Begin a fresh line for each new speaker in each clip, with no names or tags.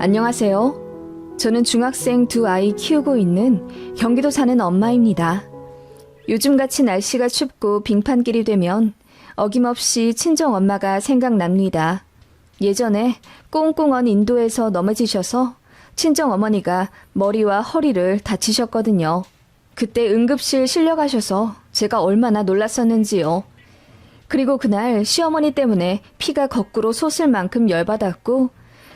안녕하세요. 저는 중학생 두 아이 키우고 있는 경기도 사는 엄마입니다. 요즘같이 날씨가 춥고 빙판길이 되면 어김없이 친정엄마가 생각납니다. 예전에 꽁꽁 언 인도에서 넘어지셔서 친정어머니가 머리와 허리를 다치셨거든요. 그때 응급실 실려가셔서 제가 얼마나 놀랐었는지요. 그리고 그날 시어머니 때문에 피가 거꾸로 솟을 만큼 열받았고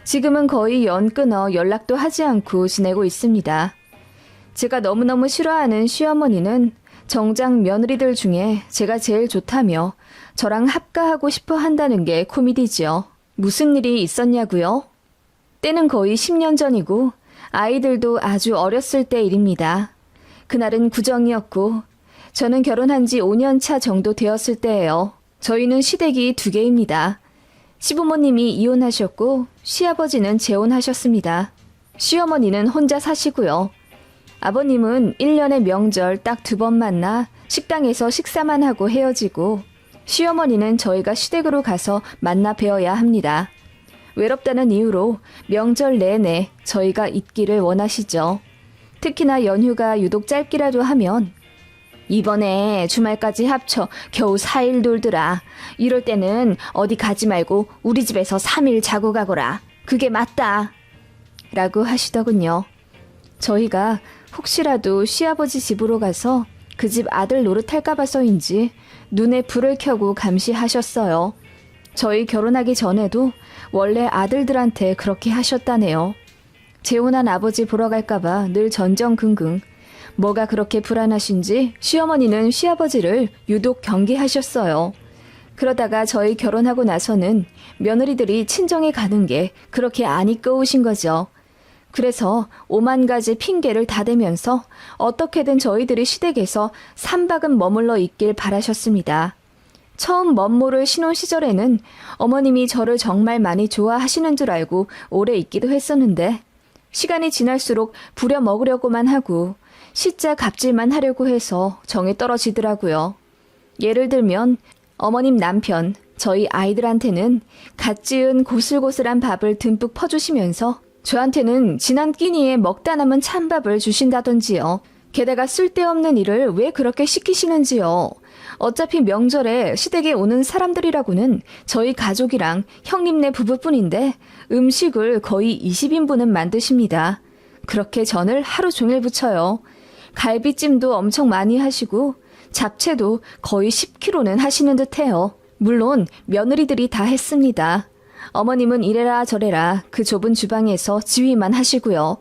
지금은 거의 연 끊어 연락도 하지 않고 지내고 있습니다. 제가 너무너무 싫어하는 시어머니는 정작 며느리들 중에 제가 제일 좋다며 저랑 합가하고 싶어 한다는 게 코미디지요. 무슨 일이 있었냐고요? 때는 거의 10년 전이고 아이들도 아주 어렸을 때 일입니다. 그날은 구정이었고 저는 결혼한 지 5년 차 정도 되었을 때예요. 저희는 시댁이 2개입니다. 시부모님이 이혼하셨고 시아버지는 재혼하셨습니다. 시어머니는 혼자 사시고요. 아버님은 1년에 명절 딱 2번 만나 식당에서 식사만 하고 헤어지고 시어머니는 저희가 시댁으로 가서 만나 뵈어야 합니다. 외롭다는 이유로 명절 내내 저희가 있기를 원하시죠. 특히나 연휴가 유독 짧기라도 하면 이번에 주말까지 합쳐 겨우 4일 돌더라. 이럴 때는 어디 가지 말고 우리 집에서 3일 자고 가거라. 그게 맞다. 라고 하시더군요. 저희가 혹시라도 시아버지 집으로 가서 그 집 아들 노릇할까 봐서인지 눈에 불을 켜고 감시하셨어요. 저희 결혼하기 전에도 원래 아들들한테 그렇게 하셨다네요. 재혼한 아버지 보러 갈까 봐 늘 전전긍긍. 뭐가 그렇게 불안하신지 시어머니는 시아버지를 유독 경계하셨어요. 그러다가 저희 결혼하고 나서는 며느리들이 친정에 가는 게 그렇게 안 이끄우신 거죠. 그래서 5만 가지 핑계를 다 대면서 어떻게든 저희들이 시댁에서 3박은 머물러 있길 바라셨습니다. 처음 멋모를 신혼 시절에는 어머님이 저를 정말 많이 좋아하시는 줄 알고 오래 있기도 했었는데 시간이 지날수록 부려먹으려고만 하고 시자 갑질만 하려고 해서 정이 떨어지더라고요. 예를 들면 어머님 남편, 저희 아이들한테는 갓 지은 고슬고슬한 밥을 듬뿍 퍼주시면서 저한테는 지난 끼니에 먹다 남은 찬밥을 주신다던지요. 게다가 쓸데없는 일을 왜 그렇게 시키시는지요. 어차피 명절에 시댁에 오는 사람들이라고는 저희 가족이랑 형님네 부부뿐인데 음식을 거의 20인분은 만드십니다. 그렇게 전을 하루 종일 부쳐요. 갈비찜도 엄청 많이 하시고 잡채도 거의 10kg는 하시는 듯해요. 물론 며느리들이 다 했습니다. 어머님은 이래라 저래라 그 좁은 주방에서 지휘만 하시고요.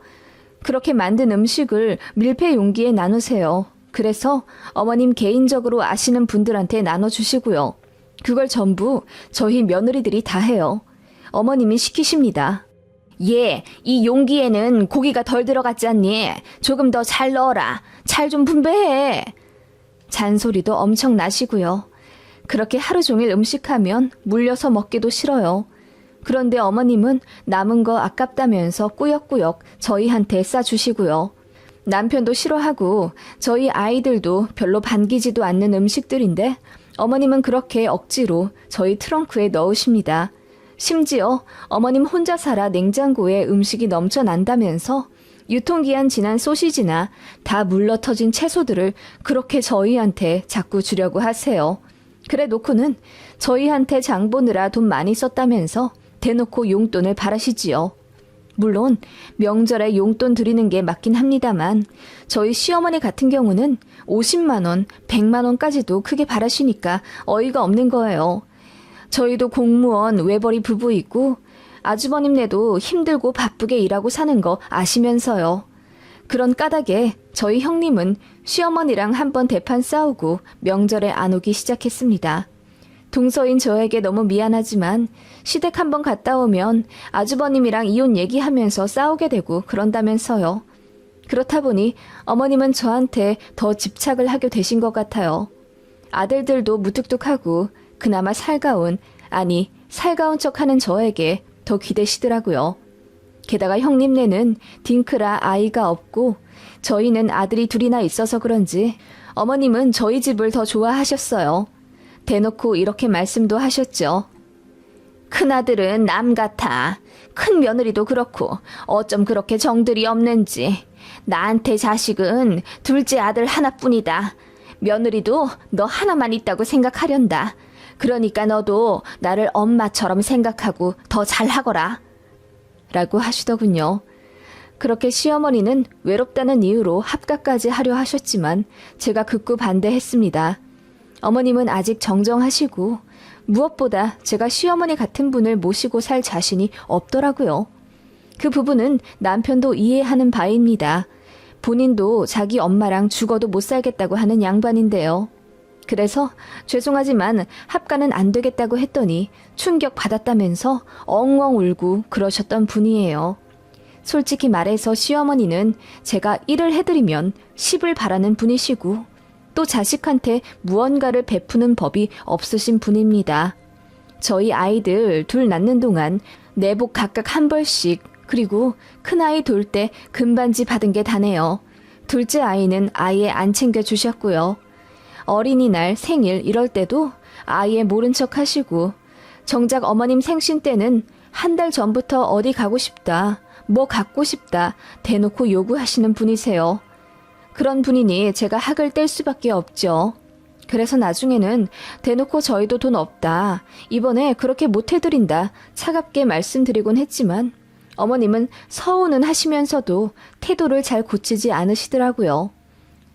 그렇게 만든 음식을 밀폐 용기에 나누세요. 그래서 어머님 개인적으로 아시는 분들한테 나눠주시고요. 그걸 전부 저희 며느리들이 다 해요. 어머님이 시키십니다. 예, 이 용기에는 고기가 덜 들어갔지 않니? 조금 더 잘 넣어라. 잘 좀 분배해. 잔소리도 엄청 나시고요. 그렇게 하루 종일 음식하면 물려서 먹기도 싫어요. 그런데 어머님은 남은 거 아깝다면서 꾸역꾸역 저희한테 싸주시고요. 남편도 싫어하고 저희 아이들도 별로 반기지도 않는 음식들인데 어머님은 그렇게 억지로 저희 트렁크에 넣으십니다. 심지어 어머님 혼자 살아 냉장고에 음식이 넘쳐난다면서 유통기한 지난 소시지나 다 물러터진 채소들을 그렇게 저희한테 자꾸 주려고 하세요. 그래 놓고는 저희한테 장 보느라 돈 많이 썼다면서 대놓고 용돈을 바라시지요. 물론 명절에 용돈 드리는 게 맞긴 합니다만 저희 시어머니 같은 경우는 50만 원, 100만 원까지도 크게 바라시니까 어이가 없는 거예요. 저희도 공무원 외벌이 부부이고 아주버님네도 힘들고 바쁘게 일하고 사는 거 아시면서요. 그런 까닭에 저희 형님은 시어머니랑 한번 대판 싸우고 명절에 안 오기 시작했습니다. 동서인 저에게 너무 미안하지만 시댁 한번 갔다 오면 아주버님이랑 이혼 얘기하면서 싸우게 되고 그런다면서요. 그렇다 보니 어머님은 저한테 더 집착을 하게 되신 것 같아요. 아들들도 무뚝뚝하고 그나마 살가운 척하는 저에게 더 기대시더라고요. 게다가 형님네는 딩크라 아이가 없고 저희는 아들이 2이나 있어서 그런지 어머님은 저희 집을 더 좋아하셨어요. 대놓고 이렇게 말씀도 하셨죠. 큰아들은 남 같아. 큰 며느리도 그렇고 어쩜 그렇게 정들이 없는지. 나한테 자식은 둘째 아들 하나뿐이다. 며느리도 너 하나만 있다고 생각하련다. 그러니까 너도 나를 엄마처럼 생각하고 더 잘하거라. 라고 하시더군요. 그렇게 시어머니는 외롭다는 이유로 합가까지 하려 하셨지만 제가 극구 반대했습니다. 어머님은 아직 정정하시고 무엇보다 제가 시어머니 같은 분을 모시고 살 자신이 없더라고요. 그 부분은 남편도 이해하는 바입니다. 본인도 자기 엄마랑 죽어도 못 살겠다고 하는 양반인데요. 그래서 죄송하지만 합가는 안 되겠다고 했더니 충격 받았다면서 엉엉 울고 그러셨던 분이에요. 솔직히 말해서 시어머니는 제가 일을 해드리면 10을 바라는 분이시고 또 자식한테 무언가를 베푸는 법이 없으신 분입니다. 저희 아이들 둘 낳는 동안 내복 각각 한 벌씩 그리고 큰아이 돌 때 금반지 받은 게 다네요. 둘째 아이는 아예 안 챙겨주셨고요. 어린이날 생일 이럴 때도 아예 모른 척 하시고 정작 어머님 생신 때는 한 달 전부터 어디 가고 싶다, 뭐 갖고 싶다 대놓고 요구하시는 분이세요. 그런 분이니 제가 학을 뗄 수밖에 없죠. 그래서 나중에는 대놓고 저희도 돈 없다, 이번에 그렇게 못 해드린다 차갑게 말씀드리곤 했지만 어머님은 서운은 하시면서도 태도를 잘 고치지 않으시더라고요.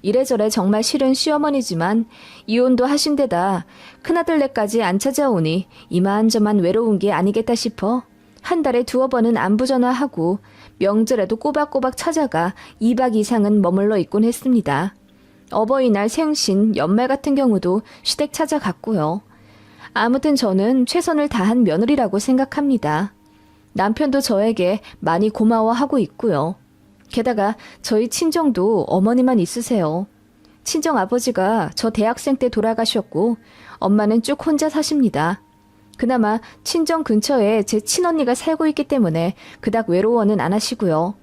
이래저래 정말 싫은 시어머니지만 이혼도 하신 데다 큰아들네까지 안 찾아오니 이만저만 외로운 게 아니겠다 싶어 한 달에 2번은 안부 전화하고 명절에도 꼬박꼬박 찾아가 2박 이상은 머물러 있곤 했습니다. 어버이날, 생신, 연말 같은 경우도 시댁 찾아갔고요. 아무튼 저는 최선을 다한 며느리라고 생각합니다. 남편도 저에게 많이 고마워하고 있고요. 게다가 저희 친정도 어머니만 있으세요. 친정 아버지가 저 대학생 때 돌아가셨고 엄마는 쭉 혼자 사십니다. 그나마 친정 근처에 제 친언니가 살고 있기 때문에 그닥 외로워는 안 하시고요.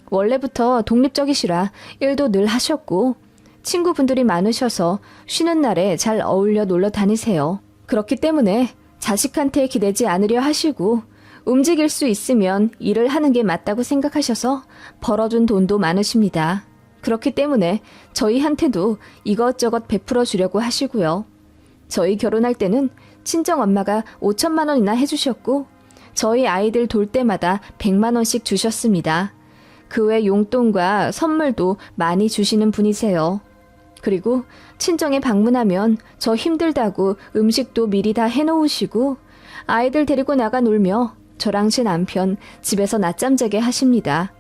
원래부터 독립적이시라 일도 늘 하셨고 친구분들이 많으셔서 쉬는 날에 잘 어울려 놀러 다니세요. 그렇기 때문에 자식한테 기대지 않으려 하시고 움직일 수 있으면 일을 하는 게 맞다고 생각하셔서 벌어둔 돈도 많으십니다. 그렇기 때문에 저희한테도 이것저것 베풀어 주려고 하시고요. 저희 결혼할 때는 친정엄마가 5천만 원이나 해주셨고 저희 아이들 돌 때마다 100만 원씩 주셨습니다. 그 외 용돈과 선물도 많이 주시는 분이세요. 그리고 친정에 방문하면 저 힘들다고 음식도 미리 다 해놓으시고 아이들 데리고 나가 놀며 저랑 제 남편 집에서 낮잠 자게 하십니다.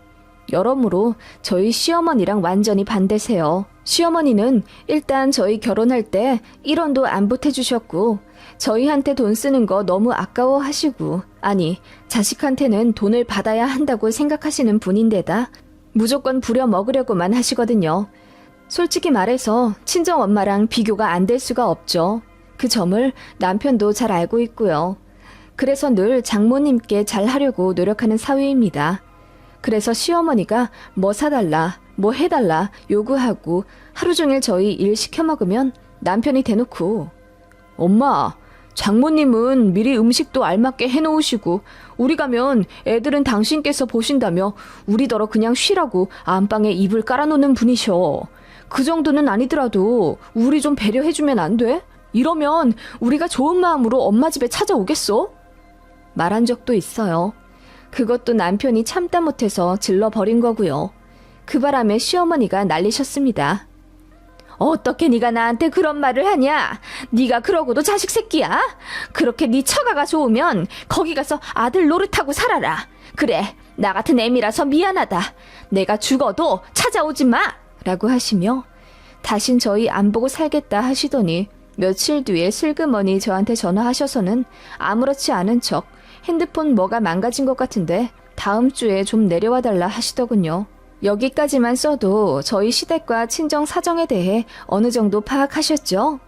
여러모로 저희 시어머니랑 완전히 반대세요. 시어머니는 일단 저희 결혼할 때 1원도 안 보태주셨고 저희한테 돈 쓰는 거 너무 아까워하시고 아니 자식한테는 돈을 받아야 한다고 생각하시는 분인데다 무조건 부려먹으려고만 하시거든요. 솔직히 말해서 친정엄마랑 비교가 안 될 수가 없죠. 그 점을 남편도 잘 알고 있고요. 그래서 늘 장모님께 잘하려고 노력하는 사위입니다. 그래서 시어머니가 뭐 사달라, 뭐 해달라 요구하고 하루 종일 저희 일 시켜 먹으면 남편이 대놓고 엄마, 장모님은 미리 음식도 알맞게 해놓으시고 우리 가면 애들은 당신께서 보신다며 우리더러 그냥 쉬라고 안방에 이불 깔아놓는 분이셔. 그 정도는 아니더라도 우리 좀 배려해주면 안 돼? 이러면 우리가 좋은 마음으로 엄마 집에 찾아오겠어? 말한 적도 있어요. 그것도 남편이 참다 못해서 질러버린 거고요. 그 바람에 시어머니가 난리셨습니다. 어떻게 네가 나한테 그런 말을 하냐? 네가 그러고도 자식 새끼야? 그렇게 네 처가가 좋으면 거기 가서 아들 노릇하고 살아라. 그래, 나 같은 애미라서 미안하다. 내가 죽어도 찾아오지 마! 라고 하시며 다신 저희 안 보고 살겠다 하시더니 며칠 뒤에 슬그머니 저한테 전화하셔서는 아무렇지 않은 척 핸드폰 뭐가 망가진 것 같은데 다음 주에 좀 내려와 달라 하시더군요. 여기까지만 써도 저희 시댁과 친정 사정에 대해 어느 정도 파악하셨죠?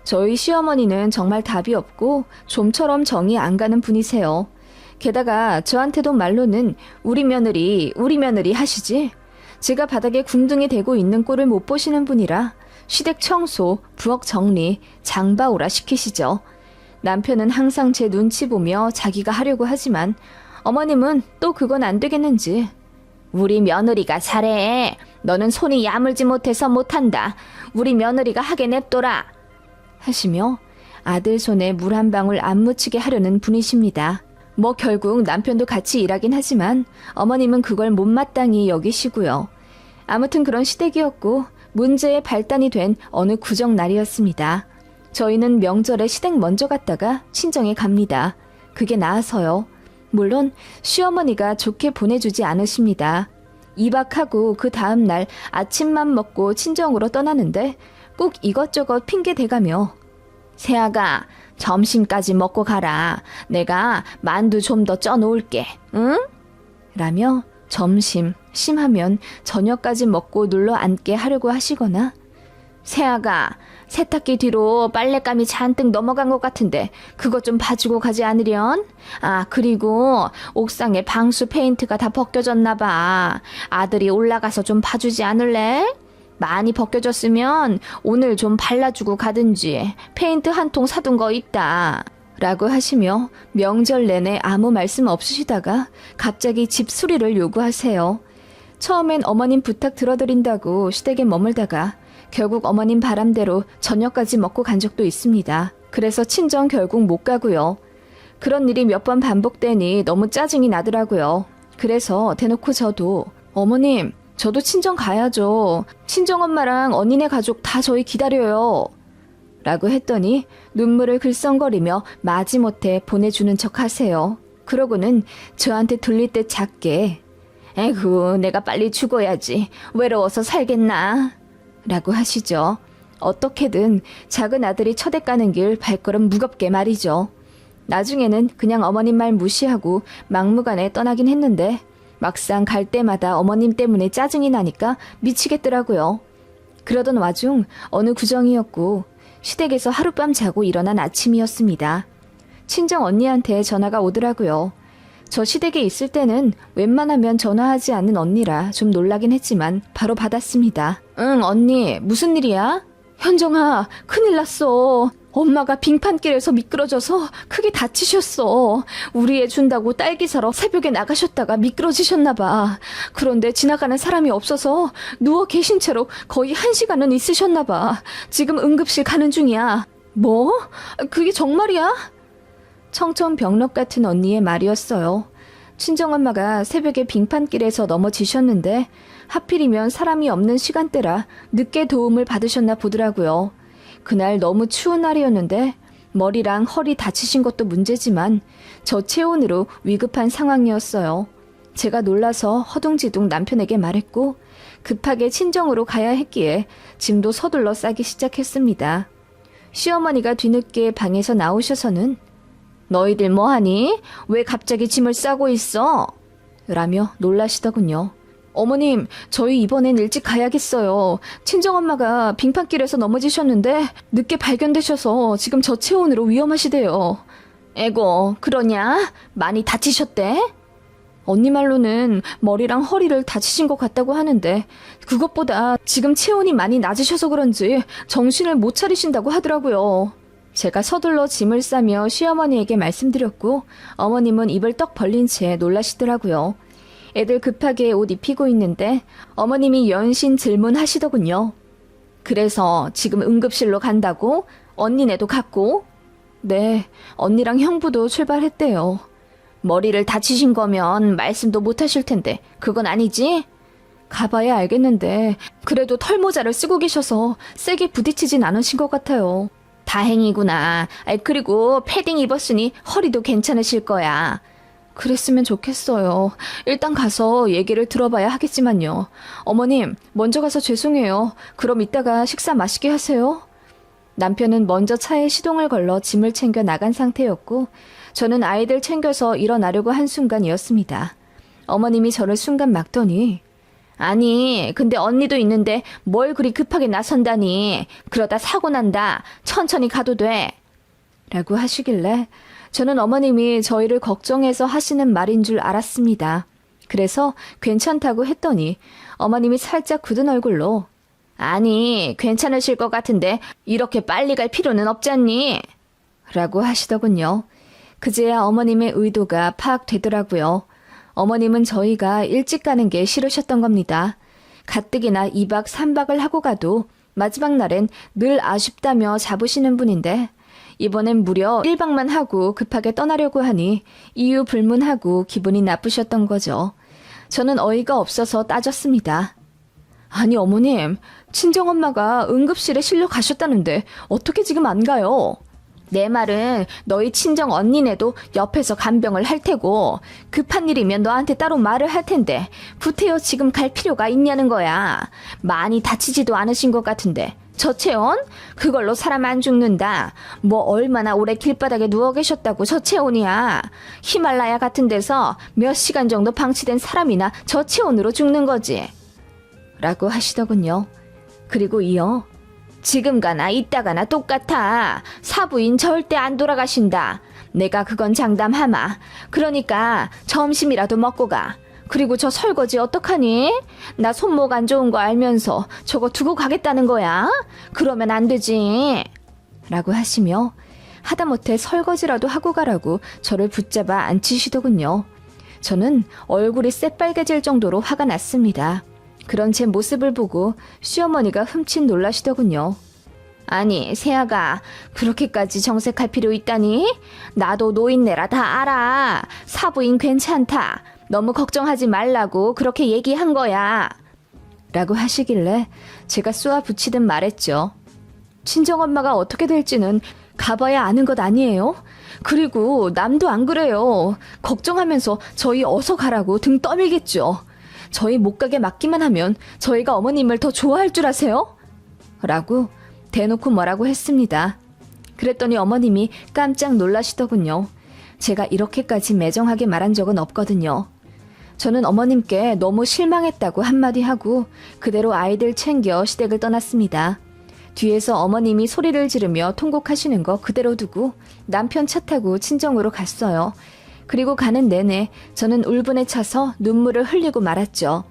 저희 시어머니는 정말 답이 없고 좀처럼 정이 안 가는 분이세요. 게다가 저한테도 말로는 우리 며느리 하시지? 제가 바닥에 궁둥이 대고 있는 꼴을 못 보시는 분이라 시댁 청소, 부엌 정리, 장바오라 시키시죠. 남편은 항상 제 눈치 보며 자기가 하려고 하지만 어머님은 또 그건 안 되겠는지 우리 며느리가 잘해. 너는 손이 야물지 못해서 못한다. 우리 며느리가 하게 냅둬라. 하시며 아들 손에 물 한 방울 안 묻히게 하려는 분이십니다. 뭐 결국 남편도 같이 일하긴 하지만 어머님은 그걸 못마땅히 여기시고요. 아무튼 그런 시댁이었고 문제의 발단이 된 어느 구정날이었습니다. 저희는 명절에 시댁 먼저 갔다가 친정에 갑니다. 그게 나아서요. 물론 시어머니가 좋게 보내주지 않으십니다. 2박하고 그 다음날 아침만 먹고 친정으로 떠나는데 꼭 이것저것 핑계 대가며 새아가 점심까지 먹고 가라. 내가 만두 좀 더 쪄놓을게. 응? 라며 점심, 심하면 저녁까지 먹고 눌러 앉게 하려고 하시거나 새아가 세탁기 뒤로 빨랫감이 잔뜩 넘어간 것 같은데 그것 좀 봐주고 가지 않으련? 아, 그리고 옥상에 방수 페인트가 다 벗겨졌나 봐. 아들이 올라가서 좀 봐주지 않을래? 많이 벗겨졌으면 오늘 좀 발라주고 가든지 페인트 한 통 사둔 거 있다. 라고 하시며 명절 내내 아무 말씀 없으시다가 갑자기 집 수리를 요구하세요. 처음엔 어머님 부탁 들어드린다고 시댁에 머물다가 결국 어머님 바람대로 저녁까지 먹고 간 적도 있습니다. 그래서 친정 결국 못 가고요. 그런 일이 몇 번 반복되니 너무 짜증이 나더라고요. 그래서 대놓고 저도 어머님, 저도 친정 가야죠. 친정엄마랑 언니네 가족 다 저희 기다려요. 라고 했더니 눈물을 글썽거리며 마지못해 보내주는 척 하세요. 그러고는 저한테 들릴 듯 작게 에구, 내가 빨리 죽어야지. 외로워서 살겠나? 라고 하시죠. 어떻게든 작은 아들이 처대 까는 길 발걸음 무겁게 말이죠. 나중에는 그냥 어머님 말 무시하고 막무가내 떠나긴 했는데 막상 갈 때마다 어머님 때문에 짜증이 나니까 미치겠더라고요. 그러던 와중 어느 구정이었고 시댁에서 하룻밤 자고 일어난 아침이었습니다. 친정 언니한테 전화가 오더라고요. 저 시댁에 있을 때는 웬만하면 전화하지 않는 언니라 좀 놀라긴 했지만 바로 받았습니다. 응, 언니, 무슨 일이야? 현정아, 큰일 났어. 엄마가 빙판길에서 미끄러져서 크게 다치셨어. 우리 애 준다고 딸기 사러 새벽에 나가셨다가 미끄러지셨나 봐. 그런데 지나가는 사람이 없어서 누워 계신 채로 거의 1시간은 있으셨나 봐. 지금 응급실 가는 중이야. 뭐? 그게 정말이야? 청천벽력 같은 언니의 말이었어요. 친정엄마가 새벽에 빙판길에서 넘어지셨는데 하필이면 사람이 없는 시간대라 늦게 도움을 받으셨나 보더라고요. 그날 너무 추운 날이었는데 머리랑 허리 다치신 것도 문제지만 저체온으로 위급한 상황이었어요. 제가 놀라서 허둥지둥 남편에게 말했고 급하게 친정으로 가야 했기에 짐도 서둘러 싸기 시작했습니다. 시어머니가 뒤늦게 방에서 나오셔서는 너희들 뭐하니? 왜 갑자기 짐을 싸고 있어? 라며 놀라시더군요. 어머님, 저희 이번엔 일찍 가야겠어요. 친정엄마가 빙판길에서 넘어지셨는데 늦게 발견되셔서 지금 저체온으로 위험하시대요. 에고, 그러냐? 많이 다치셨대? 언니 말로는 머리랑 허리를 다치신 것 같다고 하는데 그것보다 지금 체온이 많이 낮으셔서 그런지 정신을 못 차리신다고 하더라고요. 제가 서둘러 짐을 싸며 시어머니에게 말씀드렸고 어머님은 입을 떡 벌린 채 놀라시더라고요. 애들 급하게 옷 입히고 있는데 어머님이 연신 질문하시더군요. 그래서 지금 응급실로 간다고? 언니네도 갔고? 네, 언니랑 형부도 출발했대요. 머리를 다치신 거면 말씀도 못 하실 텐데 그건 아니지? 가봐야 알겠는데 그래도 털모자를 쓰고 계셔서 세게 부딪히진 않으신 것 같아요. 다행이구나. 그리고 패딩 입었으니 허리도 괜찮으실 거야. 그랬으면 좋겠어요. 일단 가서 얘기를 들어봐야 하겠지만요. 어머님, 먼저 가서 죄송해요. 그럼 이따가 식사 맛있게 하세요. 남편은 먼저 차에 시동을 걸러 짐을 챙겨 나간 상태였고 저는 아이들 챙겨서 일어나려고 한 순간이었습니다. 어머님이 저를 순간 막더니 아니, 근데 언니도 있는데 뭘 그리 급하게 나선다니. 그러다 사고 난다. 천천히 가도 돼. 라고 하시길래 저는 어머님이 저희를 걱정해서 하시는 말인 줄 알았습니다. 그래서 괜찮다고 했더니 어머님이 살짝 굳은 얼굴로 아니, 괜찮으실 것 같은데 이렇게 빨리 갈 필요는 없잖니? 라고 하시더군요. 그제야 어머님의 의도가 파악되더라고요. 어머님은 저희가 일찍 가는 게 싫으셨던 겁니다. 가뜩이나 2박 3박을 하고 가도 마지막 날엔 늘 아쉽다며 잡으시는 분인데 이번엔 무려 1박만 하고 급하게 떠나려고 하니 이유 불문하고 기분이 나쁘셨던 거죠. 저는 어이가 없어서 따졌습니다. 아니 어머님, 친정엄마가 응급실에 실려 가셨다는데 어떻게 지금 안 가요? 내 말은 너희 친정 언니네도 옆에서 간병을 할 테고 급한 일이면 너한테 따로 말을 할 텐데 구태여 지금 갈 필요가 있냐는 거야. 많이 다치지도 않으신 것 같은데 저체온? 그걸로 사람 안 죽는다. 뭐 얼마나 오래 길바닥에 누워 계셨다고 저체온이야. 히말라야 같은 데서 몇 시간 정도 방치된 사람이나 저체온으로 죽는 거지. 라고 하시더군요. 그리고 이어 지금 가나 이따가나 똑같아. 사부인 절대 안 돌아가신다. 내가 그건 장담하마. 그러니까 점심이라도 먹고 가. 그리고 저 설거지 어떡하니? 나 손목 안 좋은 거 알면서 저거 두고 가겠다는 거야? 그러면 안 되지. 라고 하시며 하다못해 설거지라도 하고 가라고 저를 붙잡아 앉히시더군요. 저는 얼굴이 새빨개질 정도로 화가 났습니다. 그런 제 모습을 보고 시어머니가 흠칫 놀라시더군요. 아니 새아가 그렇게까지 정색할 필요 있다니? 나도 노인네라 다 알아. 사부인 괜찮다. 너무 걱정하지 말라고 그렇게 얘기한 거야. 라고 하시길래 제가 쏘아 붙이듯 말했죠. 친정엄마가 어떻게 될지는 가봐야 아는 것 아니에요? 그리고 남도 안 그래요. 걱정하면서 저희 어서 가라고 등 떠밀겠죠. 저희 못 가게 막기만 하면 저희가 어머님을 더 좋아할 줄 아세요? 라고 대놓고 뭐라고 했습니다. 그랬더니 어머님이 깜짝 놀라시더군요. 제가 이렇게까지 매정하게 말한 적은 없거든요. 저는 어머님께 너무 실망했다고 한마디 하고 그대로 아이들 챙겨 시댁을 떠났습니다. 뒤에서 어머님이 소리를 지르며 통곡하시는 거 그대로 두고 남편 차 타고 친정으로 갔어요. 그리고 가는 내내 저는 울분에 차서 눈물을 흘리고 말았죠.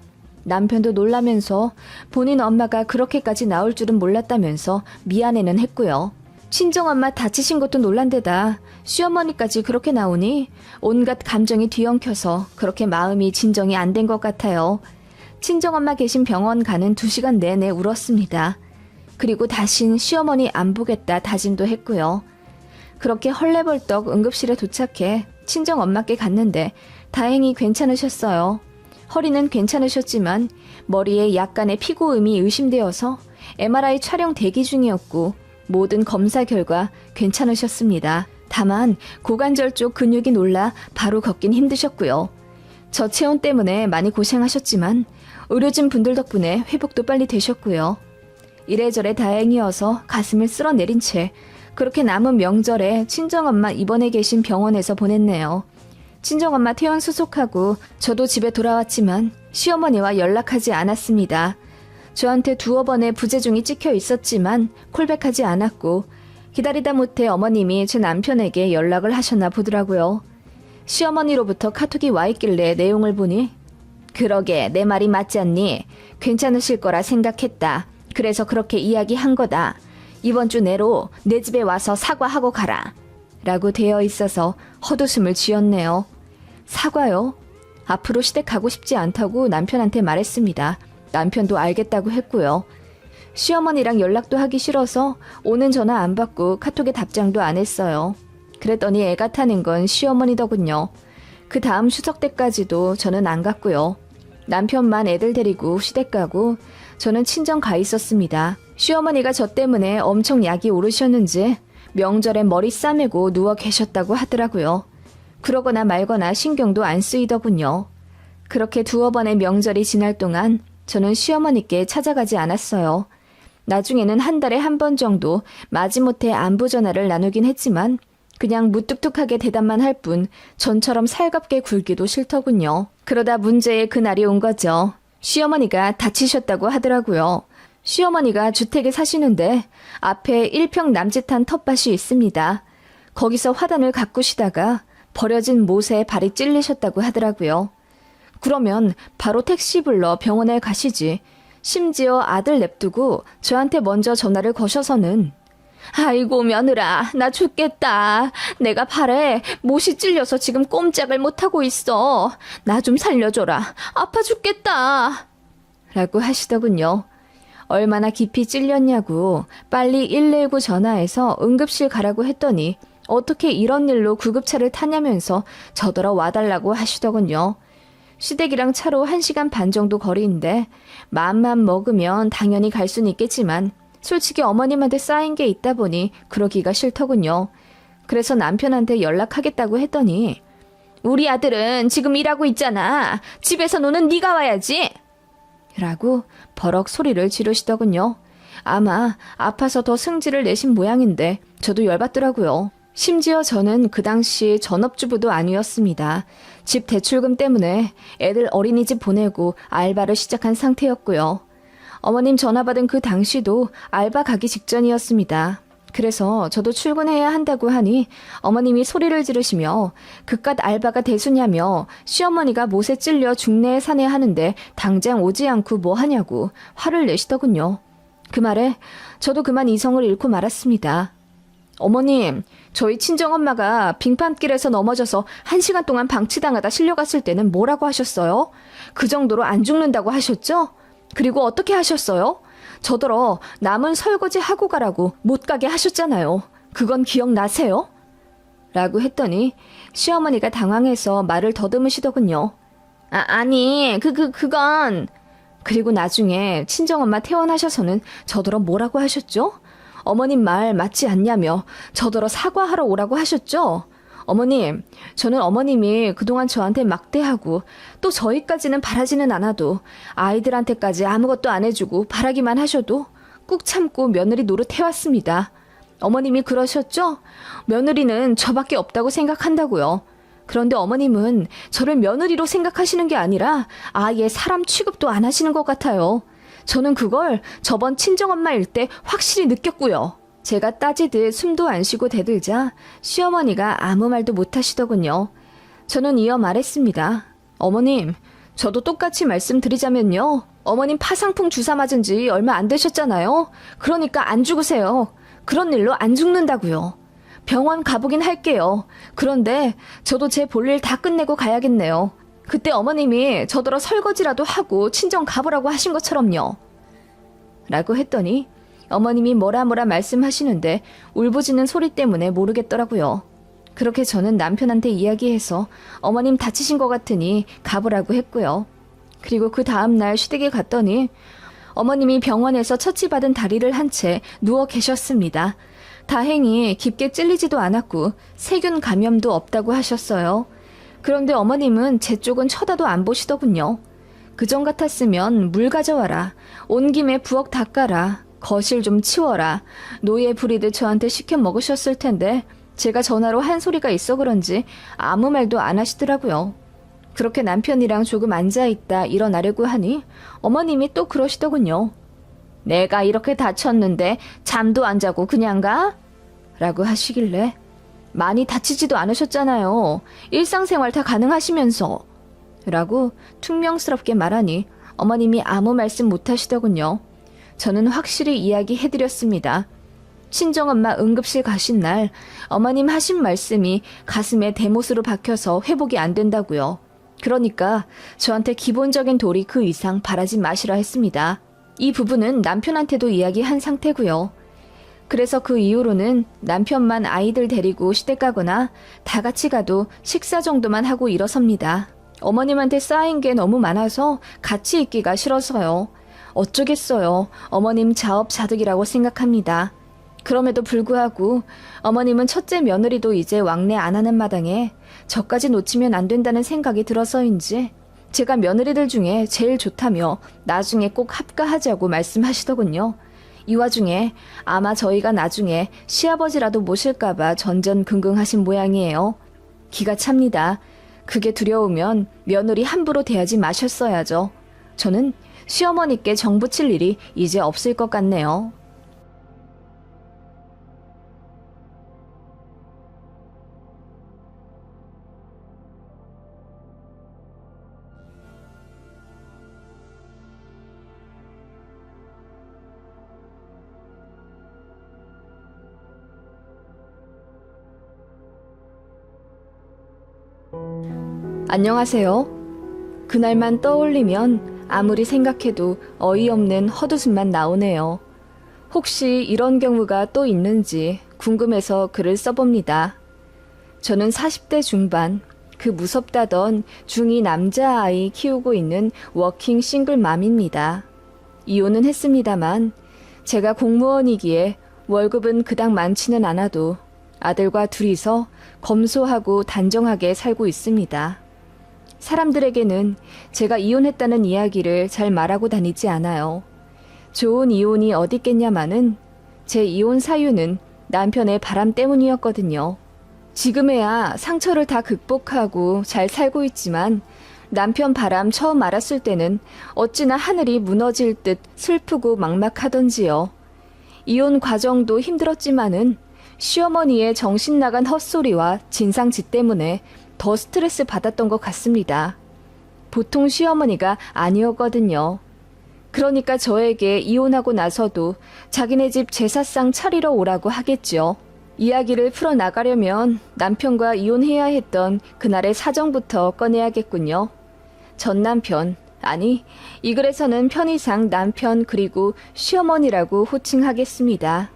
남편도 놀라면서 본인 엄마가 그렇게까지 나올 줄은 몰랐다면서 미안해는 했고요. 친정엄마 다치신 것도 놀란데다 시어머니까지 그렇게 나오니 온갖 감정이 뒤엉켜서 그렇게 마음이 진정이 안 된 것 같아요. 친정엄마 계신 병원 가는 2시간 내내 울었습니다. 그리고 다신 시어머니 안 보겠다 다짐도 했고요. 그렇게 헐레벌떡 응급실에 도착해 친정엄마께 갔는데 다행히 괜찮으셨어요. 허리는 괜찮으셨지만 머리에 약간의 피고음이 의심되어서 MRI 촬영 대기 중이었고 모든 검사 결과 괜찮으셨습니다. 다만 고관절 쪽 근육이 놀라 바로 걷긴 힘드셨고요. 저체온 때문에 많이 고생하셨지만 의료진 분들 덕분에 회복도 빨리 되셨고요. 이래저래 다행이어서 가슴을 쓸어내린 채 그렇게 남은 명절에 친정엄마 입원해 계신 병원에서 보냈네요. 친정엄마 퇴원 수속하고 저도 집에 돌아왔지만 시어머니와 연락하지 않았습니다. 저한테 2번의 부재중이 찍혀 있었지만 콜백하지 않았고 기다리다 못해 어머님이 제 남편에게 연락을 하셨나 보더라고요. 시어머니로부터 카톡이 와 있길래 내용을 보니 그러게 내 말이 맞지 않니? 괜찮으실 거라 생각했다. 그래서 그렇게 이야기한 거다. 이번 주 내로 내 집에 와서 사과하고 가라. 라고 되어 있어서 헛웃음을 지었네요. 사과요? 앞으로 시댁 가고 싶지 않다고 남편한테 말했습니다. 남편도 알겠다고 했고요. 시어머니랑 연락도 하기 싫어서 오는 전화 안 받고 카톡에 답장도 안 했어요. 그랬더니 애가 타는 건 시어머니더군요. 그 다음 추석 때까지도 저는 안 갔고요. 남편만 애들 데리고 시댁 가고 저는 친정 가 있었습니다. 시어머니가 저 때문에 엄청 약이 오르셨는지 명절에 머리 싸매고 누워 계셨다고 하더라고요. 그러거나 말거나 신경도 안 쓰이더군요. 그렇게 2번의 명절이 지날 동안 저는 시어머니께 찾아가지 않았어요. 나중에는 한 달에 1번 정도 마지못해 안부 전화를 나누긴 했지만 그냥 무뚝뚝하게 대답만 할 뿐 전처럼 살갑게 굴기도 싫더군요. 그러다 문제의 그날이 온 거죠. 시어머니가 다치셨다고 하더라고요. 시어머니가 주택에 사시는데 앞에 1평 남짓한 텃밭이 있습니다. 거기서 화단을 가꾸시다가 버려진 못에 발이 찔리셨다고 하더라고요. 그러면 바로 택시 불러 병원에 가시지. 심지어 아들 냅두고 저한테 먼저 전화를 거셔서는 아이고 며느라, 나 죽겠다. 내가 발에 못이 찔려서 지금 꼼짝을 못하고 있어. 나 좀 살려줘라. 아파 죽겠다. 라고 하시더군요. 얼마나 깊이 찔렸냐고 빨리 119 전화해서 응급실 가라고 했더니 어떻게 이런 일로 구급차를 타냐면서 저더러 와달라고 하시더군요. 시댁이랑 차로 1시간 반 정도 거리인데 마음만 먹으면 당연히 갈 수는 있겠지만 솔직히 어머님한테 쌓인 게 있다 보니 그러기가 싫더군요. 그래서 남편한테 연락하겠다고 했더니 우리 아들은 지금 일하고 있잖아. 집에서 노는 네가 와야지. 라고 버럭 소리를 지르시더군요. 아마 아파서 더 승질을 내신 모양인데 저도 열받더라고요. 심지어 저는 그 당시 전업주부도 아니었습니다. 집 대출금 때문에 애들 어린이집 보내고 알바를 시작한 상태였고요. 어머님 전화 받은 그 당시도 알바 가기 직전이었습니다. 그래서 저도 출근해야 한다고 하니 어머님이 소리를 지르시며 그깟 알바가 대수냐며 시어머니가 못에 찔려 중내에 사내 하는데 당장 오지 않고 뭐 하냐고 화를 내시더군요. 그 말에 저도 그만 이성을 잃고 말았습니다. 어머님, 저희 친정엄마가 빙판길에서 넘어져서 1시간 동안 방치당하다 실려갔을 때는 뭐라고 하셨어요? 그 정도로 안 죽는다고 하셨죠? 그리고 어떻게 하셨어요? 저더러 남은 설거지 하고 가라고 못 가게 하셨잖아요. 그건 기억나세요? 라고 했더니 시어머니가 당황해서 말을 더듬으시더군요. 아니, 그건... 그리고 나중에 친정엄마 퇴원하셔서는 저더러 뭐라고 하셨죠? 어머님 말 맞지 않냐며 저더러 사과하러 오라고 하셨죠? 어머님, 저는 어머님이 그동안 저한테 막대하고 또 저희까지는 바라지는 않아도 아이들한테까지 아무것도 안 해주고 바라기만 하셔도 꾹 참고 며느리 노릇해왔습니다. 어머님이 그러셨죠? 며느리는 저밖에 없다고 생각한다고요. 그런데 어머님은 저를 며느리로 생각하시는 게 아니라 아예 사람 취급도 안 하시는 것 같아요. 저는 그걸 저번 친정엄마일 때 확실히 느꼈고요. 제가 따지듯 숨도 안 쉬고 대들자 시어머니가 아무 말도 못 하시더군요. 저는 이어 말했습니다. 어머님, 저도 똑같이 말씀드리자면요. 어머님 파상풍 주사 맞은 지 얼마 안 되셨잖아요. 그러니까 안 죽으세요. 그런 일로 안 죽는다고요. 병원 가보긴 할게요. 그런데 저도 제 볼일 다 끝내고 가야겠네요. 그때 어머님이 저더러 설거지라도 하고 친정 가보라고 하신 것처럼요. 라고 했더니 어머님이 뭐라 말씀하시는데 울부짖는 소리 때문에 모르겠더라고요. 그렇게 저는 남편한테 이야기해서 어머님 다치신 것 같으니 가보라고 했고요. 그리고 그 다음날 시댁에 갔더니 어머님이 병원에서 처치받은 다리를 한 채 누워 계셨습니다. 다행히 깊게 찔리지도 않았고 세균 감염도 없다고 하셨어요. 그런데 어머님은 제 쪽은 쳐다도 안 보시더군요. 그전 같았으면 물 가져와라, 온 김에 부엌 닦아라, 거실 좀 치워라, 노예 부리듯 저한테 시켜 먹으셨을 텐데 제가 전화로 한 소리가 있어 그런지 아무 말도 안 하시더라고요. 그렇게 남편이랑 조금 앉아있다 일어나려고 하니 어머님이 또 그러시더군요. 내가 이렇게 다쳤는데 잠도 안 자고 그냥 가? 라고 하시길래 많이 다치지도 않으셨잖아요. 일상생활 다 가능하시면서. 라고 퉁명스럽게 말하니 어머님이 아무 말씀 못 하시더군요. 저는 확실히 이야기해드렸습니다. 친정엄마 응급실 가신 날 어머님 하신 말씀이 가슴에 대못으로 박혀서 회복이 안 된다고요. 그러니까 저한테 기본적인 도리 그 이상 바라지 마시라 했습니다. 이 부분은 남편한테도 이야기한 상태고요. 그래서 그 이후로는 남편만 아이들 데리고 시댁 가거나 다 같이 가도 식사 정도만 하고 일어섭니다. 어머님한테 쌓인 게 너무 많아서 같이 있기가 싫어서요. 어쩌겠어요. 어머님 자업자득이라고 생각합니다. 그럼에도 불구하고 어머님은 첫째 며느리도 이제 왕래 안 하는 마당에 저까지 놓치면 안 된다는 생각이 들어서인지 제가 며느리들 중에 제일 좋다며 나중에 꼭 합가하자고 말씀하시더군요. 이 와중에 아마 저희가 나중에 시아버지라도 모실까봐 전전긍긍하신 모양이에요. 기가 찹니다. 그게 두려우면 며느리 함부로 대하지 마셨어야죠. 저는 시어머니께 정 붙일 일이 이제 없을 것 같네요. 안녕하세요. 그날만 떠올리면 아무리 생각해도 어이없는 헛웃음만 나오네요. 혹시 이런 경우가 또 있는지 궁금해서 글을 써봅니다. 저는 40대 중반, 그 무섭다던 중2 남자아이 키우고 있는 워킹 싱글맘입니다. 이혼은 했습니다만 제가 공무원이기에 월급은 그닥 많지는 않아도 아들과 둘이서 검소하고 단정하게 살고 있습니다. 사람들에게는 제가 이혼했다는 이야기를 잘 말하고 다니지 않아요. 좋은 이혼이 어딨겠냐마는 제 이혼 사유는 남편의 바람 때문이었거든요. 지금에야 상처를 다 극복하고 잘 살고 있지만 남편 바람 처음 알았을 때는 어찌나 하늘이 무너질 듯 슬프고 막막하던지요. 이혼 과정도 힘들었지만은 시어머니의 정신 나간 헛소리와 진상짓 때문에 더 스트레스 받았던 것 같습니다. 보통 시어머니가 아니었거든요. 그러니까 저에게 이혼하고 나서도 자기네 집 제사상 차리러 오라고 하겠죠. 이야기를 풀어나가려면 남편과 이혼해야 했던 그날의 사정부터 꺼내야겠군요. 전 남편, 아니 이 글에서는 편의상 남편 그리고 시어머니라고 호칭하겠습니다.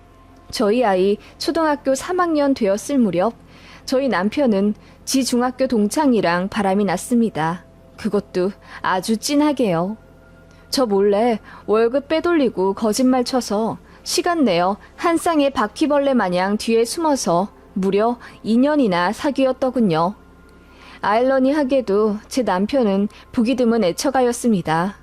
저희 아이 초등학교 3학년 되었을 무렵 저희 남편은 지 중학교 동창이랑 바람이 났습니다. 그것도 아주 진하게요. 저 몰래 월급 빼돌리고 거짓말 쳐서 시간 내어 한 쌍의 바퀴벌레 마냥 뒤에 숨어서 무려 2년이나 사귀었더군요. 아이러니하게도 제 남편은 보기 드문 애처가였습니다.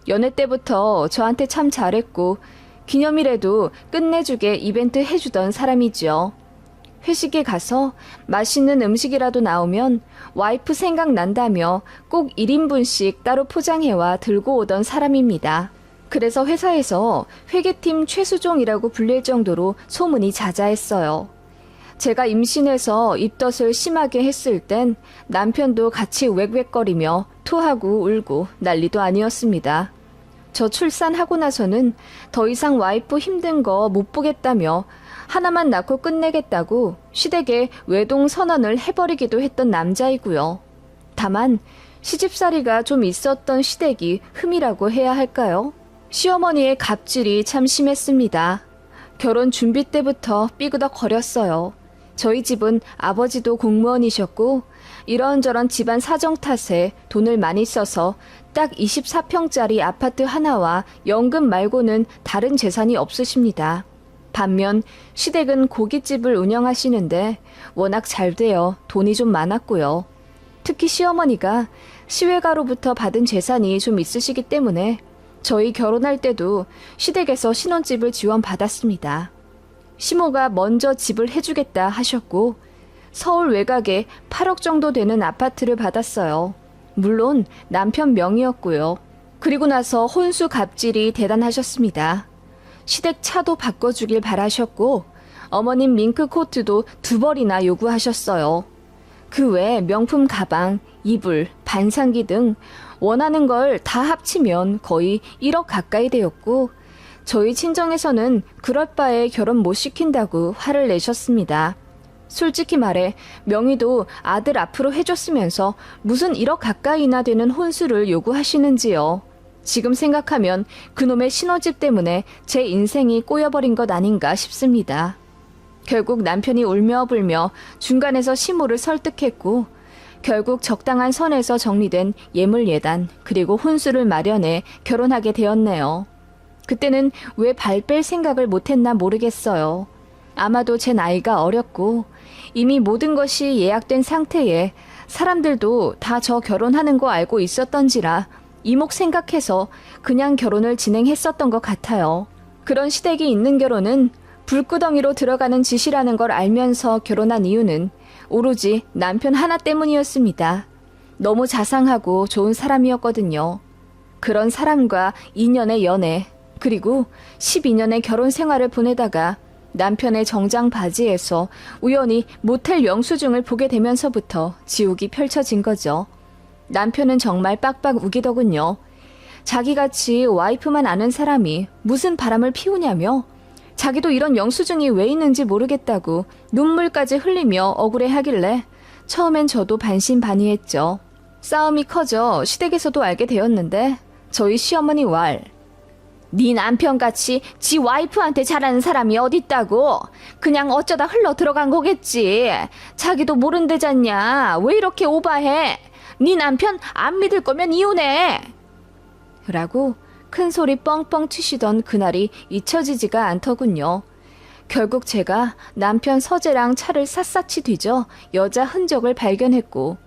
연애 때부터 저한테 참 잘했고 기념일에도 끝내주게 이벤트 해주던 사람이죠. 회식에 가서 맛있는 음식이라도 나오면 와이프 생각난다며 꼭 1인분씩 따로 포장해와 들고 오던 사람입니다. 그래서 회사에서 회계팀 최수종이라고 불릴 정도로 소문이 자자했어요. 제가 임신해서 입덧을 심하게 했을 땐 남편도 같이 웩웩거리며 토하고 울고 난리도 아니었습니다. 저 출산하고 나서는 더 이상 와이프 힘든 거 못 보겠다며 하나만 낳고 끝내겠다고 시댁에 외동 선언을 해버리기도 했던 남자이고요. 다만 시집살이가 좀 있었던 시댁이 흠이라고 해야 할까요? 시어머니의 갑질이 참 심했습니다. 결혼 준비 때부터 삐그덕거렸어요. 저희 집은 아버지도 공무원이셨고 이런저런 집안 사정 탓에 돈을 많이 써서 딱 24평짜리 아파트 하나와 연금 말고는 다른 재산이 없으십니다. 반면 시댁은 고깃집을 운영하시는데 워낙 잘 되어 돈이 좀 많았고요. 특히 시어머니가 시외가로부터 받은 재산이 좀 있으시기 때문에 저희 결혼할 때도 시댁에서 신혼집을 지원받았습니다. 시모가 먼저 집을 해주겠다 하셨고 서울 외곽에 8억 정도 되는 아파트를 받았어요. 물론 남편 명의였고요. 그리고 나서 혼수 갑질이 대단하셨습니다. 시댁 차도 바꿔주길 바라셨고 어머님 밍크 코트도 2벌이나 요구하셨어요. 그 외 명품 가방, 이불, 반상기 등 원하는 걸 다 합치면 거의 1억 가까이 되었고 저희 친정에서는 그럴 바에 결혼 못 시킨다고 화를 내셨습니다. 솔직히 말해 명의도 아들 앞으로 해줬으면서 무슨 1억 가까이나 되는 혼수를 요구하시는지요. 지금 생각하면 그놈의 신혼집 때문에 제 인생이 꼬여버린 것 아닌가 싶습니다. 결국 남편이 울며불며 중간에서 시모를 설득했고 결국 적당한 선에서 정리된 예물예단 그리고 혼수를 마련해 결혼하게 되었네요. 그때는 왜 발 뺄 생각을 못했나 모르겠어요. 아마도 제 나이가 어렸고 이미 모든 것이 예약된 상태에 사람들도 다 저 결혼하는 거 알고 있었던지라 이목 생각해서 그냥 결혼을 진행했었던 것 같아요. 그런 시댁이 있는 결혼은 불구덩이로 들어가는 짓이라는 걸 알면서 결혼한 이유는 오로지 남편 하나 때문이었습니다. 너무 자상하고 좋은 사람이었거든요. 그런 사람과 2년의 연애 그리고 12년의 결혼 생활을 보내다가 남편의 정장 바지에서 우연히 모텔 영수증을 보게 되면서부터 지옥이 펼쳐진 거죠. 남편은 정말 빡빡 우기더군요. 자기같이 와이프만 아는 사람이 무슨 바람을 피우냐며 자기도 이런 영수증이 왜 있는지 모르겠다고 눈물까지 흘리며 억울해하길래 처음엔 저도 반신반의했죠. 싸움이 커져 시댁에서도 알게 되었는데 저희 시어머니 왈. 네 남편같이 지 와이프한테 잘하는 사람이 어딨다고. 그냥 어쩌다 흘러 들어간 거겠지. 자기도 모른대잖냐. 왜 이렇게 오바해. 네 남편 안 믿을 거면 이혼해. 라고 큰 소리 뻥뻥 치시던 그날이 잊혀지지가 않더군요. 결국 제가 남편 서재랑 차를 샅샅이 뒤져 여자 흔적을 발견했고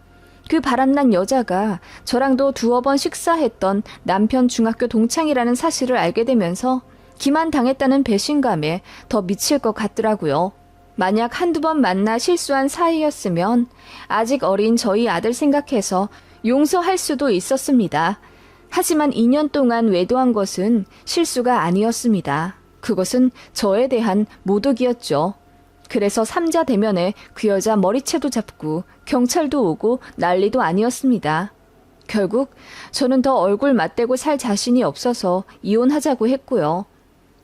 그 바람난 여자가 저랑도 두어 번 식사했던 남편 중학교 동창이라는 사실을 알게 되면서 기만당했다는 배신감에 더 미칠 것 같더라고요. 만약 한두 번 만나 실수한 사이였으면 아직 어린 저희 아들 생각해서 용서할 수도 있었습니다. 하지만 2년 동안 외도한 것은 실수가 아니었습니다. 그것은 저에 대한 모독이었죠. 그래서 삼자 대면에 그 여자 머리채도 잡고 경찰도 오고 난리도 아니었습니다. 결국 저는 더 얼굴 맞대고 살 자신이 없어서 이혼하자고 했고요.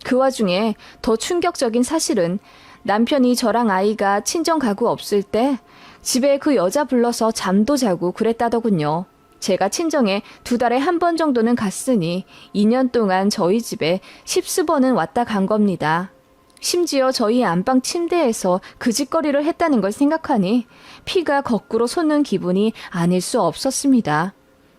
그 와중에 더 충격적인 사실은 남편이 저랑 아이가 친정 가구 없을 때 집에 그 여자 불러서 잠도 자고 그랬다더군요. 제가 친정에 2달에 한 번 정도는 갔으니 2년 동안 저희 집에 10수번은 왔다 간 겁니다. 심지어 저희 안방 침대에서 그 짓거리를 했다는 걸 생각하니 피가 거꾸로 솟는 기분이 아닐 수 없었습니다.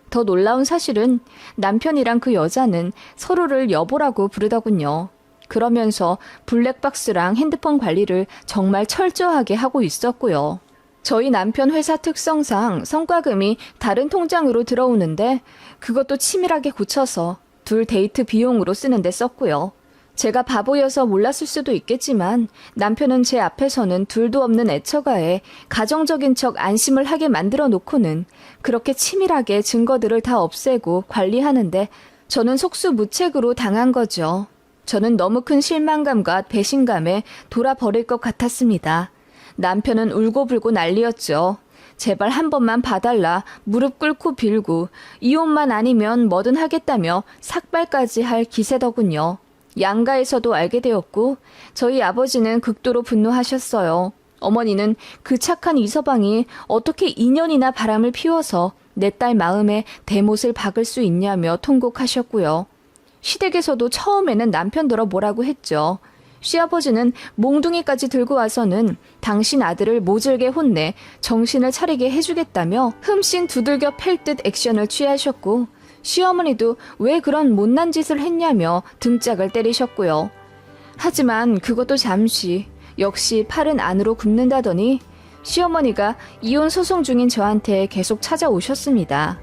더 놀라운 사실은 남편이랑 그 여자는 서로를 여보라고 부르더군요. 그러면서 블랙박스랑 핸드폰 관리를 정말 철저하게 하고 있었고요. 저희 남편 회사 특성상 성과금이 다른 통장으로 들어오는데 그것도 치밀하게 고쳐서 둘 데이트 비용으로 쓰는데 썼고요. 제가 바보여서 몰랐을 수도 있겠지만 남편은 제 앞에서는 둘도 없는 애처가에 가정적인 척 안심을 하게 만들어 놓고는 그렇게 치밀하게 증거들을 다 없애고 관리하는데 저는 속수무책으로 당한 거죠. 저는 너무 큰 실망감과 배신감에 돌아버릴 것 같았습니다. 남편은 울고불고 난리였죠. 제발 한 번만 봐달라 무릎 꿇고 빌고 이혼만 아니면 뭐든 하겠다며 삭발까지 할 기세더군요. 양가에서도 알게 되었고 저희 아버지는 극도로 분노하셨어요. 어머니는 그 착한 이서방이 어떻게 2년이나 바람을 피워서 내 딸 마음에 대못을 박을 수 있냐며 통곡하셨고요. 시댁에서도 처음에는 남편더러 뭐라고 했죠. 시아버지는 몽둥이까지 들고 와서는 당신 아들을 모질게 혼내 정신을 차리게 해주겠다며 흠씬 두들겨 팰 듯 액션을 취하셨고 시어머니도 왜 그런 못난 짓을 했냐며 등짝을 때리셨고요. 하지만 그것도 잠시 역시 팔은 안으로 굽는다더니 시어머니가 이혼 소송 중인 저한테 계속 찾아오셨습니다.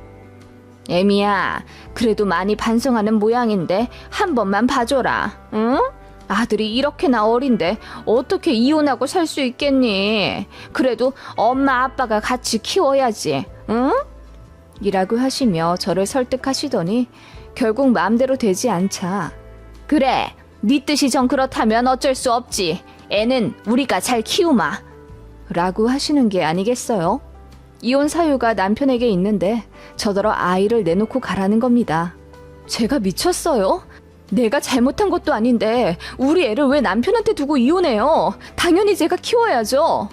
애미야, 그래도 많이 반성하는 모양인데 한 번만 봐줘라. 응? 아들이 이렇게나 어린데 어떻게 이혼하고 살 수 있겠니? 그래도 엄마 아빠가 같이 키워야지. 응? 이라고 하시며 저를 설득하시더니 결국 마음대로 되지 않자 그래, 네 뜻이 정 그렇다면 어쩔 수 없지. 애는 우리가 잘 키우마. 라고 하시는 게 아니겠어요? 이혼 사유가 남편에게 있는데 저더러 아이를 내놓고 가라는 겁니다. 제가 미쳤어요? 내가 잘못한 것도 아닌데 우리 애를 왜 남편한테 두고 이혼해요? 당연히 제가 키워야죠.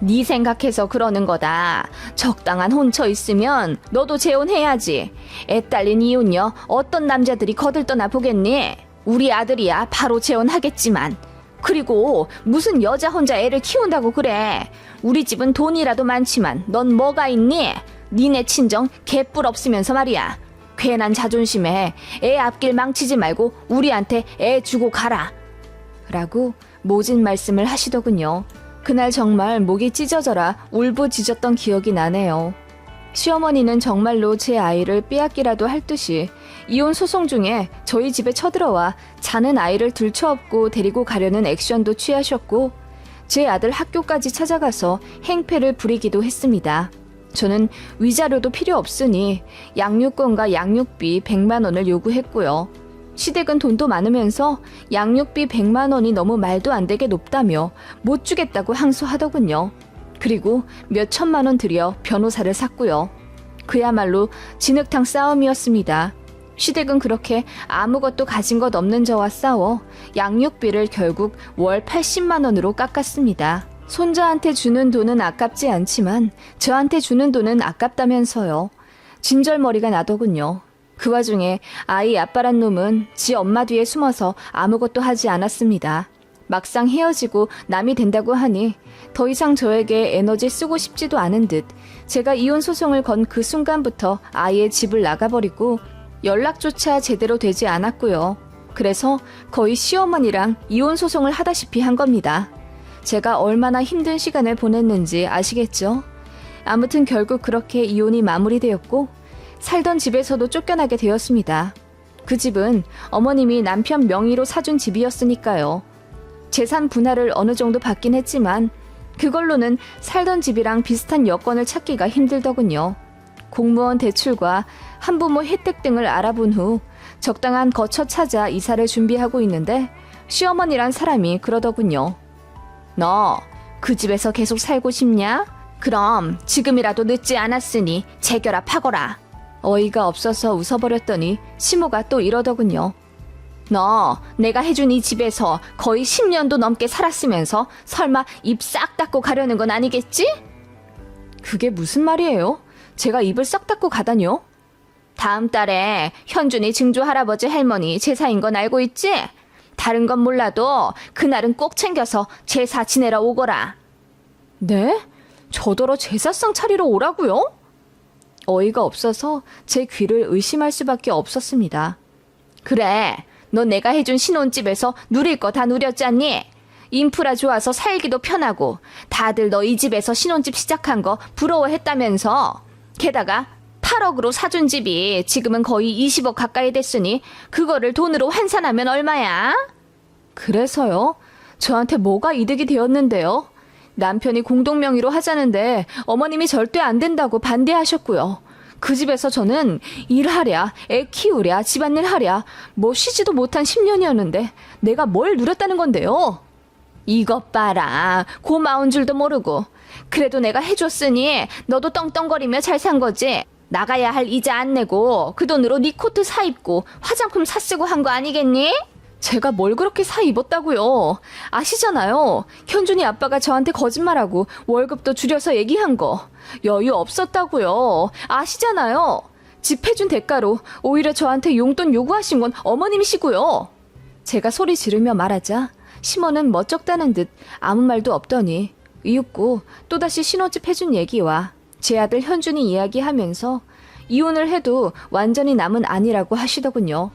네 생각해서 그러는 거다. 적당한 혼처 있으면 너도 재혼해야지. 애 딸린 이혼녀 어떤 남자들이 거들떠나 보겠니? 우리 아들이야 바로 재혼하겠지만. 그리고 무슨 여자 혼자 애를 키운다고 그래. 우리 집은 돈이라도 많지만 넌 뭐가 있니? 니네 친정 개뿔 없으면서 말이야. 괜한 자존심에 애 앞길 망치지 말고 우리한테 애 주고 가라. 라고 모진 말씀을 하시더군요. 그날 정말 목이 찢어져라 울부짖었던 기억이 나네요. 시어머니는 정말로 제 아이를 빼앗기라도 할 듯이 이혼 소송 중에 저희 집에 쳐들어와 자는 아이를 들쳐업고 데리고 가려는 액션도 취하셨고 제 아들 학교까지 찾아가서 행패를 부리기도 했습니다. 저는 위자료도 필요 없으니 양육권과 양육비 100만 원을 요구했고요. 시댁은 돈도 많으면서 양육비 100만 원이 너무 말도 안 되게 높다며 못 주겠다고 항소하더군요. 그리고 몇 천만 원 들여 변호사를 샀고요. 그야말로 진흙탕 싸움이었습니다. 시댁은 그렇게 아무것도 가진 것 없는 저와 싸워 양육비를 결국 월 80만 원으로 깎았습니다. 손자한테 주는 돈은 아깝지 않지만 저한테 주는 돈은 아깝다면서요. 진절머리가 나더군요. 그 와중에 아이 아빠란 놈은 지 엄마 뒤에 숨어서 아무것도 하지 않았습니다. 막상 헤어지고 남이 된다고 하니 더 이상 저에게 에너지 쓰고 싶지도 않은 듯 제가 이혼 소송을 건 그 순간부터 아이의 집을 나가버리고 연락조차 제대로 되지 않았고요. 그래서 거의 시어머니랑 이혼 소송을 하다시피 한 겁니다. 제가 얼마나 힘든 시간을 보냈는지 아시겠죠? 아무튼 결국 그렇게 이혼이 마무리되었고 살던 집에서도 쫓겨나게 되었습니다. 그 집은 어머님이 남편 명의로 사준 집이었으니까요. 재산 분할을 어느 정도 받긴 했지만 그걸로는 살던 집이랑 비슷한 여건을 찾기가 힘들더군요. 공무원 대출과 한부모 혜택 등을 알아본 후 적당한 거처 찾아 이사를 준비하고 있는데 시어머니란 사람이 그러더군요. 너 그 집에서 계속 살고 싶냐? 그럼 지금이라도 늦지 않았으니 재결합하거라. 어이가 없어서 웃어버렸더니 시모가 또 이러더군요. 너 내가 해준 이 집에서 거의 10년도 넘게 살았으면서 설마 입 싹 닫고 가려는 건 아니겠지? 그게 무슨 말이에요? 제가 입을 싹 닫고 가다뇨? 다음 달에 현준이 증조 할아버지 할머니 제사인 건 알고 있지? 다른 건 몰라도 그날은 꼭 챙겨서 제사 지내러 오거라. 네? 저더러 제사상 차리러 오라고요? 어이가 없어서 제 귀를 의심할 수밖에 없었습니다. 그래, 너 내가 해준 신혼집에서 누릴 거 다 누렸잖니? 인프라 좋아서 살기도 편하고 다들 너 이 집에서 신혼집 시작한 거 부러워했다면서. 게다가 8억으로 사준 집이 지금은 거의 20억 가까이 됐으니 그거를 돈으로 환산하면 얼마야? 그래서요? 저한테 뭐가 이득이 되었는데요? 남편이 공동명의로 하자는데 어머님이 절대 안 된다고 반대하셨고요. 그 집에서 저는 일하랴, 애 키우랴, 집안일 하랴, 뭐 쉬지도 못한 10년이었는데 내가 뭘 누렸다는 건데요? 이것 봐라, 고마운 줄도 모르고. 그래도 내가 해줬으니 너도 떵떵거리며 잘 산 거지. 나가야 할 이자 안 내고 그 돈으로 네 코트 사 입고 화장품 사 쓰고 한 거 아니겠니? 제가 뭘 그렇게 사 입었다고요. 아시잖아요. 현준이 아빠가 저한테 거짓말하고 월급도 줄여서 얘기한 거. 여유 없었다고요. 아시잖아요. 집 해준 대가로 오히려 저한테 용돈 요구하신 건 어머님이시고요. 제가 소리 지르며 말하자 시모는 멋쩍다는 듯 아무 말도 없더니 이윽고 또다시 신혼집 해준 얘기와 제 아들 현준이 이야기하면서 이혼을 해도 완전히 남은 아니라고 하시더군요.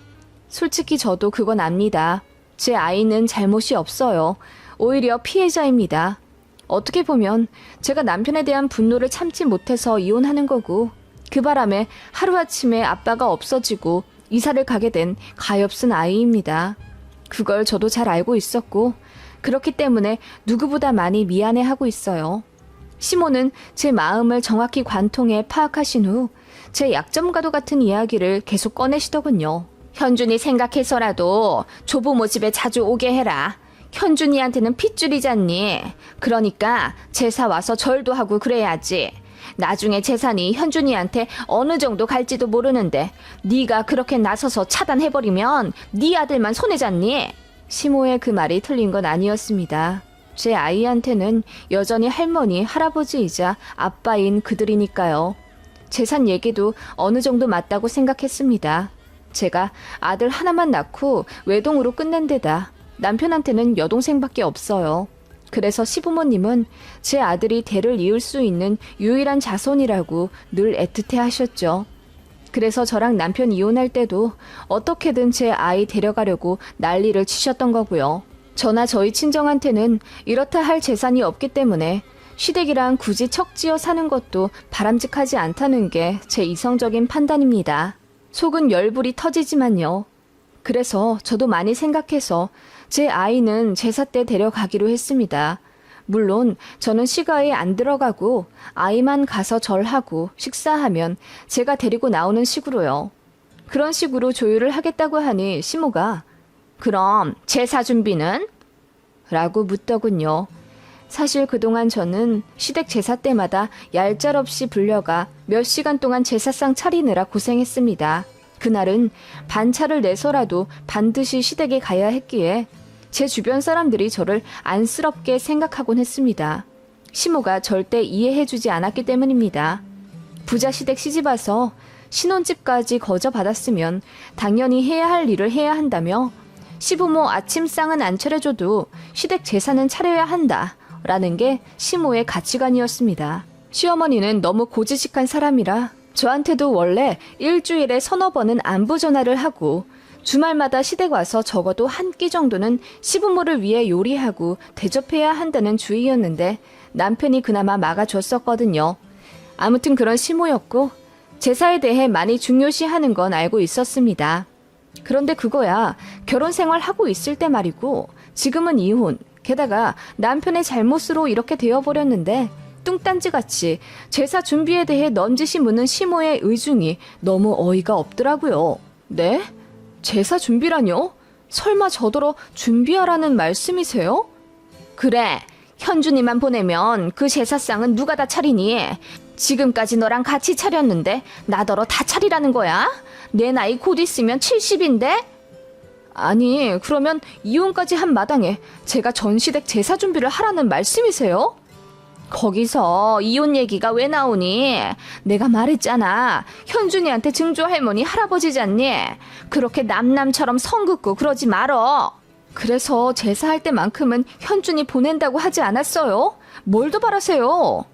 솔직히 저도 그건 압니다. 제 아이는 잘못이 없어요. 오히려 피해자입니다. 어떻게 보면 제가 남편에 대한 분노를 참지 못해서 이혼하는 거고 그 바람에 하루아침에 아빠가 없어지고 이사를 가게 된 가엾은 아이입니다. 그걸 저도 잘 알고 있었고 그렇기 때문에 누구보다 많이 미안해하고 있어요. 시모는 제 마음을 정확히 관통해 파악하신 후 제 약점과도 같은 이야기를 계속 꺼내시더군요. 현준이 생각해서라도 조부모 집에 자주 오게 해라. 현준이한테는 핏줄이잖니. 그러니까 제사 와서 절도 하고 그래야지. 나중에 재산이 현준이한테 어느 정도 갈지도 모르는데 네가 그렇게 나서서 차단해버리면 네 아들만 손해잖니. 시모의 그 말이 틀린 건 아니었습니다. 제 아이한테는 여전히 할머니, 할아버지이자 아빠인 그들이니까요. 재산 얘기도 어느 정도 맞다고 생각했습니다. 제가 아들 하나만 낳고 외동으로 끝낸 데다 남편한테는 여동생밖에 없어요. 그래서 시부모님은 제 아들이 대를 이을 수 있는 유일한 자손이라고 늘 애틋해 하셨죠. 그래서 저랑 남편 이혼할 때도 어떻게든 제 아이 데려가려고 난리를 치셨던 거고요. 저나 저희 친정한테는 이렇다 할 재산이 없기 때문에 시댁이랑 굳이 척지어 사는 것도 바람직하지 않다는 게 제 이성적인 판단입니다. 속은 열불이 터지지만요. 그래서 저도 많이 생각해서 제 아이는 제사 때 데려가기로 했습니다. 물론 저는 시가에 안 들어가고 아이만 가서 절하고 식사하면 제가 데리고 나오는 식으로요. 그런 식으로 조율을 하겠다고 하니 시모가 그럼 제사 준비는? 라고 묻더군요. 사실 그동안 저는 시댁 제사 때마다 얄짤없이 불려가 몇 시간 동안 제사상 차리느라 고생했습니다. 그날은 반차를 내서라도 반드시 시댁에 가야 했기에 제 주변 사람들이 저를 안쓰럽게 생각하곤 했습니다. 시모가 절대 이해해주지 않았기 때문입니다. 부자 시댁 시집와서 신혼집까지 거저받았으면 당연히 해야 할 일을 해야 한다며 시부모 아침상은 안 차려줘도 시댁 제사는 차려야 한다 라는 게 시모의 가치관이었습니다. 시어머니는 너무 고지식한 사람이라 저한테도 원래 일주일에 서너 번은 안부 전화를 하고 주말마다 시댁 와서 적어도 한 끼 정도는 시부모를 위해 요리하고 대접해야 한다는 주의였는데 남편이 그나마 막아줬었거든요. 아무튼 그런 시모였고 제사에 대해 많이 중요시하는 건 알고 있었습니다. 그런데 그거야 결혼 생활하고 있을 때 말이고 지금은 이혼, 게다가 남편의 잘못으로 이렇게 되어버렸는데 뚱딴지같이 제사 준비에 대해 넌지시 묻는 시모의 의중이 너무 어이가 없더라고요. 네? 제사 준비라뇨? 설마 저더러 준비하라는 말씀이세요? 그래, 현준이만 보내면 그 제사상은 누가 다 차리니? 지금까지 너랑 같이 차렸는데 나더러 다 차리라는 거야? 내 나이 곧 있으면 70인데? 아니, 그러면 이혼까지 한 마당에 제가 전시댁 제사 준비를 하라는 말씀이세요? 거기서 이혼 얘기가 왜 나오니? 내가 말했잖아. 현준이한테 증조 할머니 할아버지잖니? 그렇게 남남처럼 성 긋고 그러지 말어. 그래서 제사할 때만큼은 현준이 보낸다고 하지 않았어요? 뭘 더 바라세요?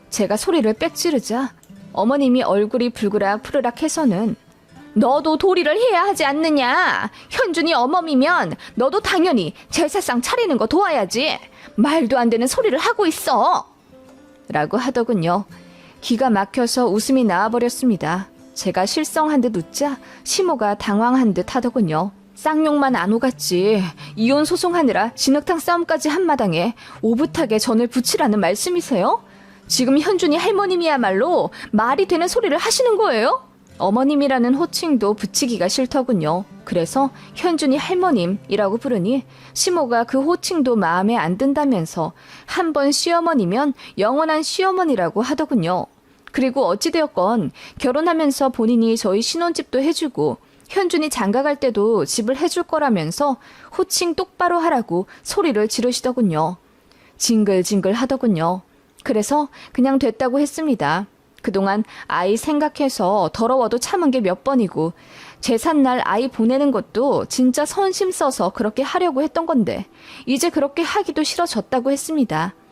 제가 소리를 빽 지르자 어머님이 얼굴이 불그락 푸르락 해서는 너도 도리를 해야 하지 않느냐? 현준이 어멈이면 너도 당연히 제사상 차리는 거 도와야지. 말도 안 되는 소리를 하고 있어. 라고 하더군요. 기가 막혀서 웃음이 나와버렸습니다. 제가 실성한 듯 웃자 시모가 당황한 듯 하더군요. 쌍욕만 안 오갔지. 이혼 소송하느라 진흙탕 싸움까지 한 마당에 오붓하게 전을 붙이라는 말씀이세요? 지금 현준이 할머님이야말로 말이 되는 소리를 하시는 거예요? 어머님이라는 호칭도 붙이기가 싫더군요. 그래서 현준이 할머님이라고 부르니 시모가 그 호칭도 마음에 안 든다면서 한 번 시어머니면 영원한 시어머니라고 하더군요. 그리고 어찌되었건 결혼하면서 본인이 저희 신혼집도 해주고 현준이 장가갈 때도 집을 해줄 거라면서 호칭 똑바로 하라고 소리를 지르시더군요. 징글징글 하더군요. 그래서 그냥 됐다고 했습니다. 그동안 아이 생각해서 더러워도 참은 게 몇 번이고 제삿날 아이 보내는 것도 진짜 선심 써서 그렇게 하려고 했던 건데 이제 그렇게 하기도 싫어졌다고 했습니다.